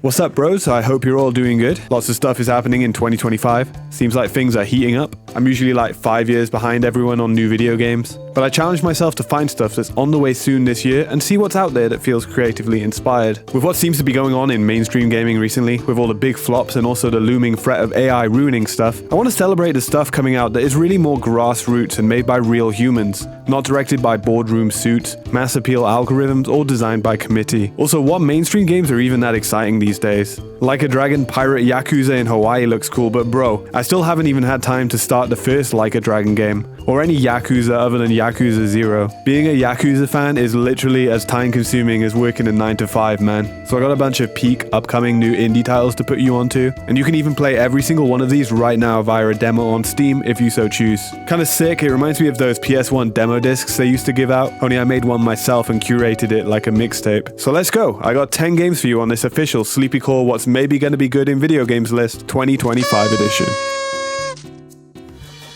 What's up, bros? I hope you're all doing good. Lots of stuff is happening in 2025. Seems like things are heating up. I'm usually like 5 years behind everyone on new video games, but I challenged myself to find stuff that's on the way soon this year and see what's out there that feels creatively inspired. With what seems to be going on in mainstream gaming recently, with all the big flops and also the looming threat of AI ruining stuff, I want to celebrate the stuff coming out that is really more grassroots and made by real humans, not directed by boardroom suits, mass appeal algorithms, or designed by committee. Also, what mainstream games are even that exciting these days? Like a Dragon Pirate Yakuza in Hawaii looks cool, but bro, I still haven't even had time to start the first Like a Dragon game, or any Yakuza other than Yakuza 0. Being a Yakuza fan is literally as time consuming as working a 9 to 5, man. So I got a bunch of peak upcoming new indie titles to put you onto, and you can even play every single one of these right now via a demo on Steam if you so choose. Kinda sick, it reminds me of those PS1 demo discs they used to give out, only I made one myself and curated it like a mixtape. So let's go, I got 10 games for you on this official Sleepycore What's Maybe Gonna Be Good in Video Games list 2025 edition.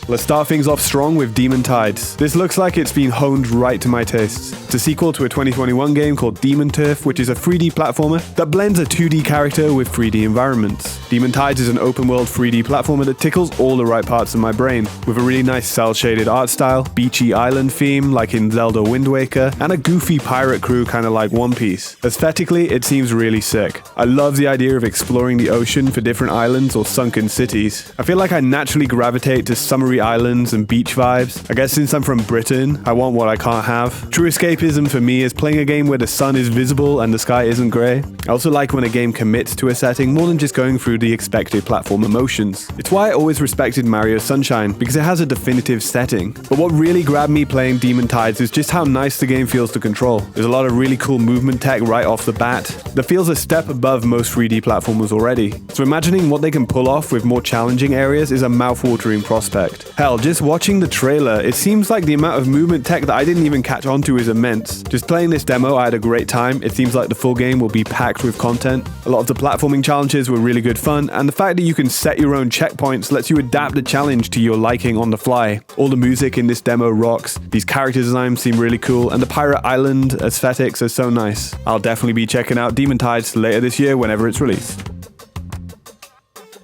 Let's start things off strong with Demon Tides. This looks like it's been honed right to my tastes. It's a sequel to a 2021 game called Demon Turf, which is a 3D platformer that blends a 2D character with 3D environments. Demon Tides is an open-world 3D platformer that tickles all the right parts of my brain, with a really nice cel-shaded art style, beachy island theme like in Zelda Wind Waker, and a goofy pirate crew kind of like One Piece. Aesthetically, it seems really sick. I love the idea of exploring the ocean for different islands or sunken cities. I feel like I naturally gravitate to summery islands and beach vibes. I guess since I'm from Britain, I want what I can't have. True escapism for me is playing a game where the sun is visible and the sky isn't grey. I also like when a game commits to a setting more than just going through the expected platform emotions. It's why I always respected Mario Sunshine, because it has a definitive setting. But what really grabbed me playing Demon Tides is just how nice the game feels to control. There's a lot of really cool movement tech right off the bat that feels a step above most 3D platformers already. So imagining what they can pull off with more challenging areas is a mouth-watering prospect. Hell, just watching the trailer, it seems like the amount of movement tech that I didn't even catch on to is immense. Just playing this demo, I had a great time. It seems like the full game will be packed with content. A lot of the platforming challenges were really good fun, and the fact that you can set your own checkpoints lets you adapt the challenge to your liking on the fly. All the music in this demo rocks, these character designs seem really cool, and the Pirate Island aesthetics are so nice. I'll definitely be checking out Demon Tides later this year whenever it's released.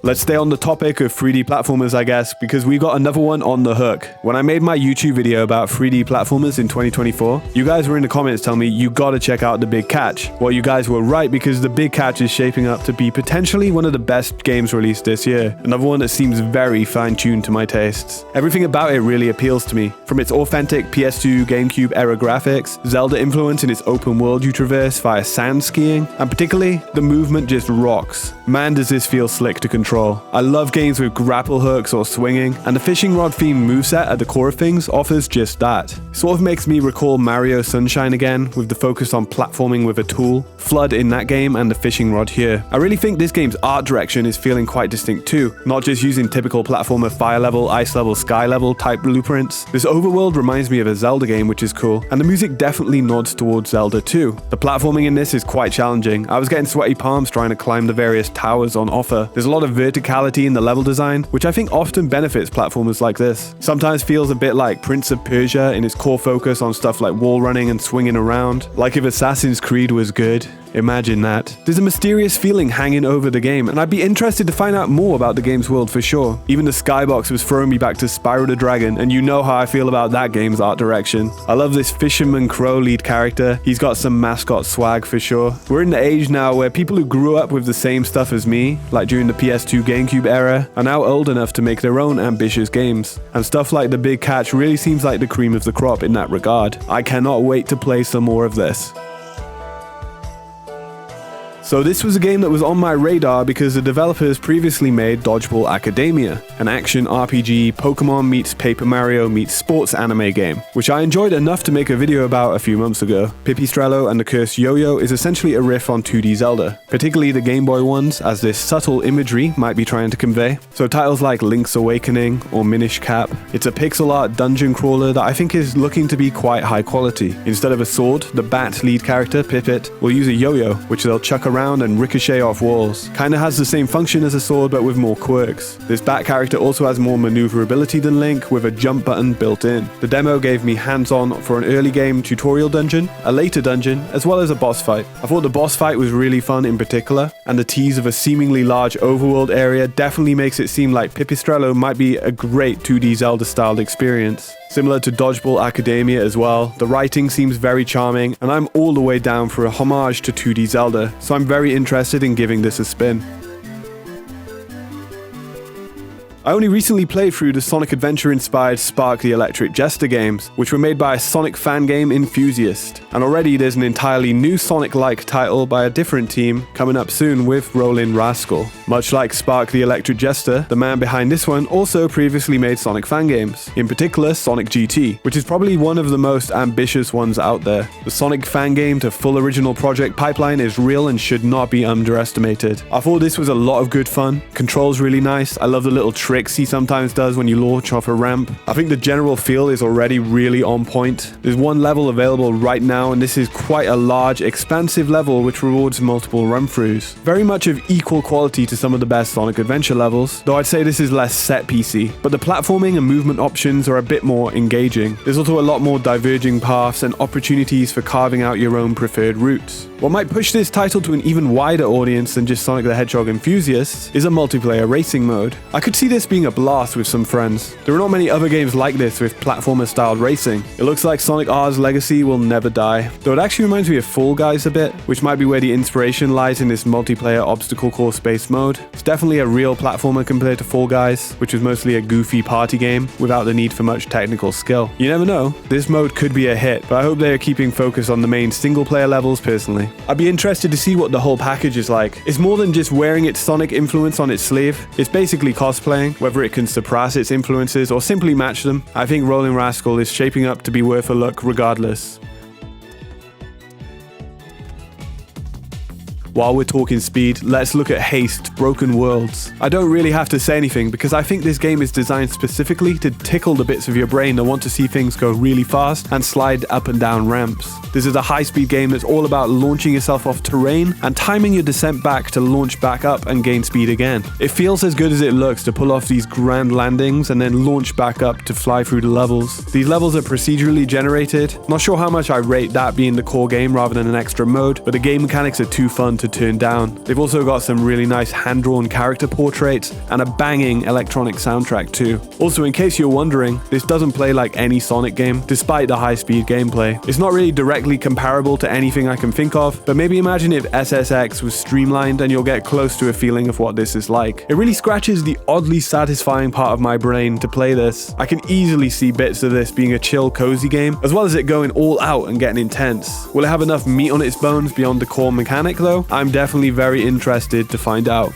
Let's stay on the topic of 3D platformers, I guess, because we got another one on the hook. When I made my YouTube video about 3D platformers in 2024, you guys were in the comments telling me you gotta check out The Big Catch. Well, you guys were right, because The Big Catch is shaping up to be potentially one of the best games released this year. Another one that seems very fine-tuned to my tastes. Everything about it really appeals to me. From its authentic PS2 GameCube era graphics, Zelda influence in its open world you traverse via sand skiing, and particularly, the movement just rocks. Man, does this feel slick to control. I love games with grapple hooks or swinging, and the fishing rod themed moveset at the core of things offers just that. Sort of makes me recall Mario Sunshine again, with the focus on platforming with a tool, Flood in that game and the fishing rod here. I really think this game's art direction is feeling quite distinct too, not just using typical platformer fire level, ice level, sky level type blueprints. This overworld reminds me of a Zelda game, which is cool, and the music definitely nods towards Zelda too. The platforming in this is quite challenging. I was getting sweaty palms trying to climb the various towers on offer. There's a lot of verticality in the level design, which I think often benefits platformers like this. Sometimes feels a bit like Prince of Persia in its core focus on stuff like wall running and swinging around. Like if Assassin's Creed was good. Imagine that. There's a mysterious feeling hanging over the game, and I'd be interested to find out more about the game's world for sure. Even the skybox was throwing me back to Spyro the Dragon, and you know how I feel about that game's art direction. I love this Fisherman Crow lead character. He's got some mascot swag for sure. We're in the age now where people who grew up with the same stuff as me, like during the PS2 GameCube era, are now old enough to make their own ambitious games. And stuff like The Big Catch really seems like the cream of the crop in that regard. I cannot wait to play some more of this. So this was a game that was on my radar because the developers previously made Dodgeball Academia, an action RPG Pokemon meets Paper Mario meets sports anime game, which I enjoyed enough to make a video about a few months ago. Pipistrello and the Cursed Yoyo is essentially a riff on 2D Zelda, particularly the Game Boy ones, as this subtle imagery might be trying to convey. So titles like Link's Awakening or Minish Cap, it's a pixel art dungeon crawler that I think is looking to be quite high quality. Instead of a sword, the bat lead character, Pipit, will use a yo-yo, which they'll chuck around around and ricochet off walls. Kinda has the same function as a sword but with more quirks. This bat character also has more maneuverability than Link with a jump button built in. The demo gave me hands-on for an early game tutorial dungeon, a later dungeon, as well as a boss fight. I thought the boss fight was really fun in particular, and the tease of a seemingly large overworld area definitely makes it seem like Pipistrello might be a great 2D Zelda-styled experience. Similar to Dodgeball Academia as well, the writing seems very charming, and I'm all the way down for a homage to 2D Zelda, so I'm very interested in giving this a spin. I only recently played through the Sonic Adventure-inspired Spark the Electric Jester games, which were made by a Sonic fan game enthusiast. And already there's an entirely new Sonic-like title by a different team coming up soon with Rollin Rascal. Much like Spark the Electric Jester, the man behind this one also previously made Sonic fan games, in particular Sonic GT, which is probably one of the most ambitious ones out there. The Sonic fan game to full original project pipeline is real and should not be underestimated. I thought this was a lot of good fun, controls really nice, I love the little tricks he sometimes does when you launch off a ramp. I think the general feel is already really on point. There's one level available right now, and this is quite a large, expansive level which rewards multiple run-throughs. Very much of equal quality to some of the best Sonic Adventure levels, though I'd say this is less set-piecey, but the platforming and movement options are a bit more engaging. There's also a lot more diverging paths and opportunities for carving out your own preferred routes. What might push this title to an even wider audience than just Sonic the Hedgehog enthusiasts is a multiplayer racing mode. I could see this being a blast with some friends. There are not many other games like this with platformer-styled racing. It looks like Sonic R's legacy will never die, though it actually reminds me of Fall Guys a bit, which might be where the inspiration lies in this multiplayer obstacle course-based mode. It's definitely a real platformer compared to Fall Guys, which was mostly a goofy party game without the need for much technical skill. You never know, this mode could be a hit, but I hope they are keeping focus on the main single-player levels personally. I'd be interested to see what the whole package is like. It's more than just wearing its Sonic influence on its sleeve, it's basically cosplaying, whether it can surpass its influences or simply match them. I think Rollin Rascal is shaping up to be worth a look regardless. While we're talking speed, let's look at HASTE Broken Worlds. I don't really have to say anything because I think this game is designed specifically to tickle the bits of your brain that want to see things go really fast and slide up and down ramps. This is a high-speed game that's all about launching yourself off terrain and timing your descent back to launch back up and gain speed again. It feels as good as it looks to pull off these grand landings and then launch back up to fly through the levels. These levels are procedurally generated. Not sure how much I rate that being the core game rather than an extra mode, but the game mechanics are too fun to turn down. They've also got some really nice hand-drawn character portraits and a banging electronic soundtrack too. Also, in case you're wondering, this doesn't play like any Sonic game, despite the high-speed gameplay. It's not really directly comparable to anything I can think of, but maybe imagine if SSX was streamlined and you'll get close to a feeling of what this is like. It really scratches the oddly satisfying part of my brain to play this. I can easily see bits of this being a chill, cozy game, as well as it going all out and getting intense. Will it have enough meat on its bones beyond the core mechanic though? I'm definitely very interested to find out.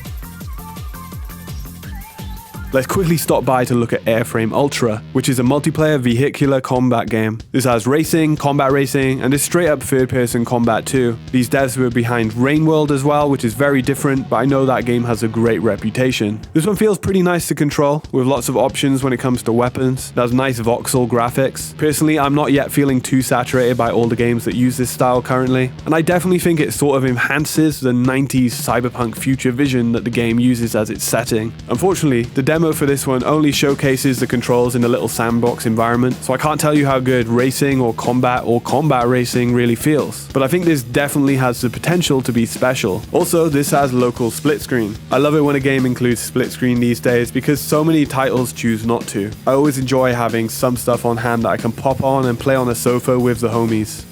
Let's quickly stop by to look at Airframe Ultra, which is a multiplayer vehicular combat game. This has racing, combat racing, and is straight up third-person combat too. These devs were behind Rain World as well, which is very different, but I know that game has a great reputation. This one feels pretty nice to control, with lots of options when it comes to weapons. It has nice voxel graphics. Personally, I'm not yet feeling too saturated by all the games that use this style currently, and I definitely think it sort of enhances the 90s cyberpunk future vision that the game uses as its setting. Unfortunately, the demo for this one only showcases the controls in a little sandbox environment, so I can't tell you how good racing or combat racing really feels, but I think this definitely has the potential to be special. Also, this has local split screen. I love it when a game includes split screen these days because so many titles choose not to. I always enjoy having some stuff on hand that I can pop on and play on a sofa with the homies.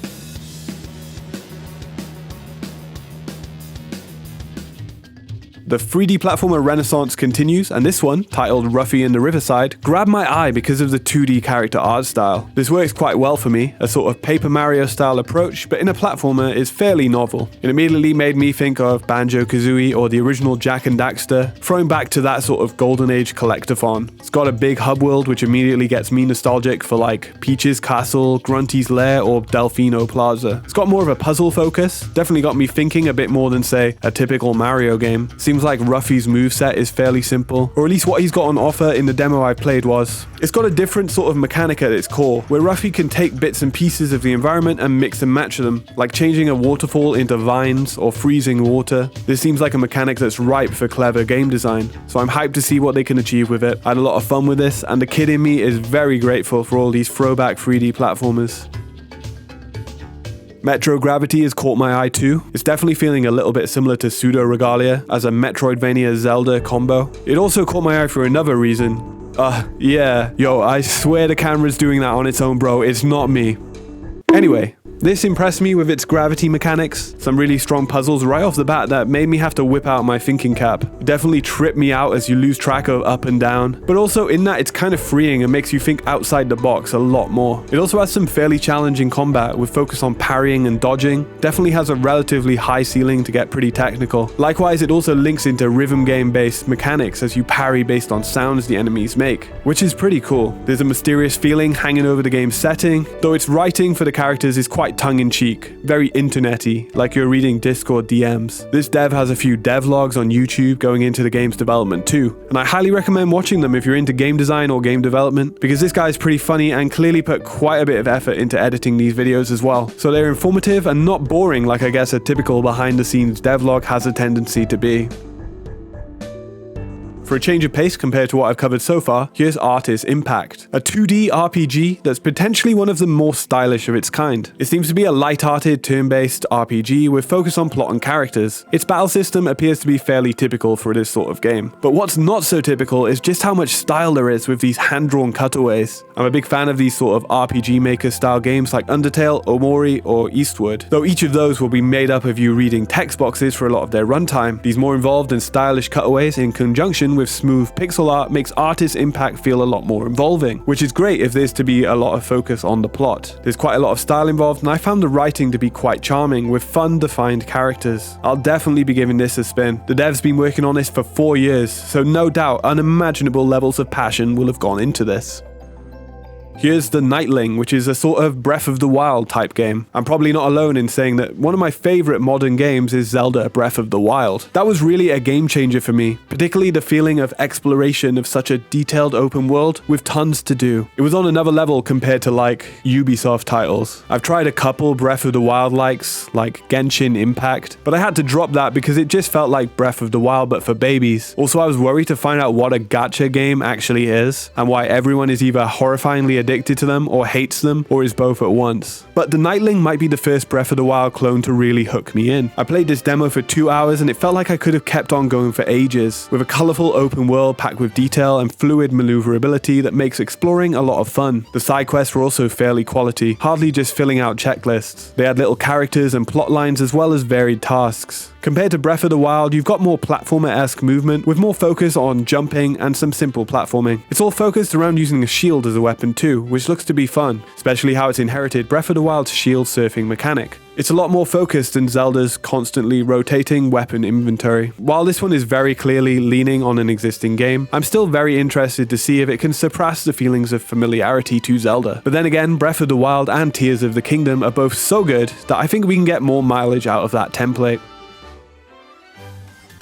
The 3D platformer renaissance continues, and this one, titled Ruffy and the Riverside, grabbed my eye because of the 2D character art style. This works quite well for me, a sort of Paper Mario style approach, but in a platformer is fairly novel. It immediately made me think of Banjo-Kazooie or the original Jak and Daxter, throwing back to that sort of golden age collectathon. It's got a big hub world which immediately gets me nostalgic for like Peach's Castle, Grunty's Lair, or Delfino Plaza. It's got more of a puzzle focus, definitely got me thinking a bit more than say a typical Mario game. Seems seems like Ruffy's moveset is fairly simple, or at least what he's got on offer in the demo I played was. It's got a different sort of mechanic at its core, where Ruffy can take bits and pieces of the environment and mix and match them, like changing a waterfall into vines or freezing water. This seems like a mechanic that's ripe for clever game design, so I'm hyped to see what they can achieve with it. I had a lot of fun with this, and the kid in me is very grateful for all these throwback 3D platformers. Metro Gravity has caught my eye too. It's definitely feeling a little bit similar to Pseudo Regalia as a Metroidvania Zelda combo. It also caught my eye for another reason. Yeah. Yo, I swear the camera's doing that on its own, bro. It's not me. Anyway, this impressed me with its gravity mechanics, some really strong puzzles right off the bat that made me have to whip out my thinking cap. It definitely tripped me out as you lose track of up and down, but also in that it's kind of freeing and makes you think outside the box a lot more. It also has some fairly challenging combat with focus on parrying and dodging, definitely has a relatively high ceiling to get pretty technical. Likewise, it also links into rhythm game based mechanics as you parry based on sounds the enemies make, which is pretty cool. There's a mysterious feeling hanging over the game's setting, though its writing for the characters is quite tongue-in-cheek, very internet-y, like you're reading Discord DMs. This dev has a few devlogs on YouTube going into the game's development too, and I highly recommend watching them if you're into game design or game development, because this guy's pretty funny and clearly put quite a bit of effort into editing these videos as well. So they're informative and not boring like I guess a typical behind-the-scenes devlog has a tendency to be. For a change of pace compared to what I've covered so far, here's Artis Impact, a 2D RPG that's potentially one of the more stylish of its kind. It seems to be a light-hearted, turn-based RPG with focus on plot and characters. Its battle system appears to be fairly typical for this sort of game. But what's not so typical is just how much style there is with these hand-drawn cutaways. I'm a big fan of these sort of RPG Maker style games like Undertale, Omori, or Eastward, though each of those will be made up of you reading text boxes for a lot of their runtime. These more involved and stylish cutaways in conjunction with smooth pixel art makes Artis Impact feel a lot more involving, which is great if there's to be a lot of focus on the plot. There's quite a lot of style involved, and I found the writing to be quite charming with fun, defined characters. I'll definitely be giving this a spin. The dev's been working on this for 4 years, so no doubt unimaginable levels of passion will have gone into this. Here's the Knightling, which is a sort of Breath of the Wild type game. I'm probably not alone in saying that one of my favorite modern games is Zelda Breath of the Wild. That was really a game changer for me, particularly the feeling of exploration of such a detailed open world with tons to do. It was on another level compared to like Ubisoft titles. I've tried a couple Breath of the Wild likes, like Genshin Impact, but I had to drop that because it just felt like Breath of the Wild but for babies. Also, I was worried to find out what a gacha game actually is and why everyone is either horrifyingly addicted to them or hates them or is both at once. But the Knightling might be the first Breath of the Wild clone to really hook me in. I played this demo for 2 hours and it felt like I could have kept on going for ages, with a colourful open world packed with detail and fluid maneuverability that makes exploring a lot of fun. The side quests were also fairly quality, hardly just filling out checklists. They had little characters and plot lines as well as varied tasks. Compared to Breath of the Wild, you've got more platformer-esque movement with more focus on jumping and some simple platforming. It's all focused around using a shield as a weapon too, which looks to be fun, especially how it's inherited Breath of the Wild's shield surfing mechanic. It's a lot more focused than Zelda's constantly rotating weapon inventory. While this one is very clearly leaning on an existing game, I'm still very interested to see if it can surpass the feelings of familiarity to Zelda. But then again, Breath of the Wild and Tears of the Kingdom are both so good that I think we can get more mileage out of that template.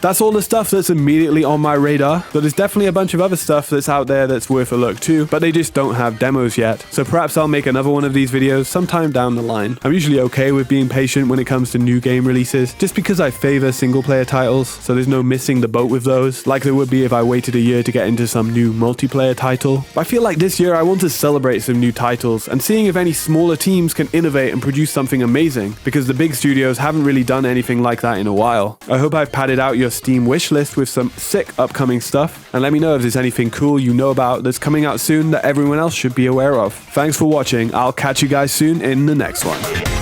That's all the stuff that's immediately on my radar, though there's definitely a bunch of other stuff that's out there that's worth a look too, but they just don't have demos yet. So perhaps I'll make another one of these videos sometime down the line. I'm usually okay with being patient when it comes to new game releases, just because I favor single player titles, so there's no missing the boat with those, like there would be if I waited a year to get into some new multiplayer title. But I feel like this year I want to celebrate some new titles, and seeing if any smaller teams can innovate and produce something amazing, because the big studios haven't really done anything like that in a while. I hope I've padded out your Steam wishlist with some sick upcoming stuff, and let me know if there's anything cool you know about that's coming out soon that everyone else should be aware of. Thanks for watching. I'll catch you guys soon in the next one.